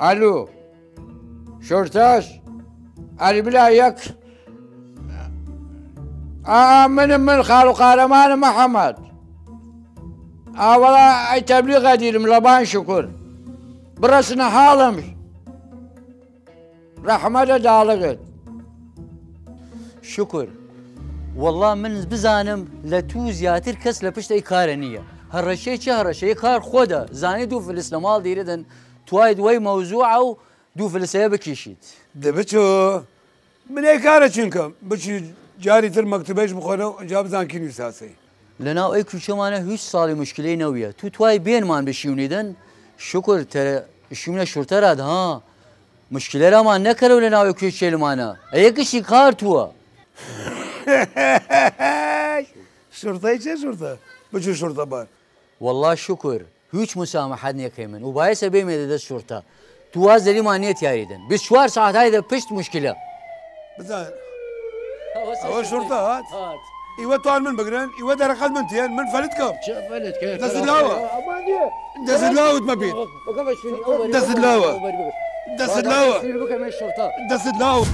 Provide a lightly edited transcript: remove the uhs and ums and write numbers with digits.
الو شرطاش علي بلا يك من خالو قهرمان محمد والله اي تبليغ ديرم لبان شكر برسنا حالم رحمة دالغت شكر والله من بزانم لتو زياتر كس لپشت اي كار نيه هرشي چه هرشي كار خوده زاني دو فلس لمال ديردن توايد وي موضوع او دو فلسيه بكيشيت دبچو من اي كار چنكم بچ جاري تر مكتبش بخونه جاب زانكين اساسي لنا اي كوچه مانه هیچ سالی مشكله نويه تو تواي بين مان بشيونيدن شكر ترى شيونه شرطه راد ها مشكله را ما نكرو لنا اي كوچه لمانه اي كشي كار تو شرطه ايش شرطه بچو شرطه بار والله شكر هیچ مسامحت نيكي من وبايس بيمد دست شرطه تو ازري مانيت ياريدن بشوار ساعات هاي بشت مشكله بزان اول شرطه هات ايوه طال من بقران ايوه درقات من تيان من فلتكم فلت كيف دس اللاوه دس اللاوه ما بين دس اللاوه دس اللاوه دس اللاوه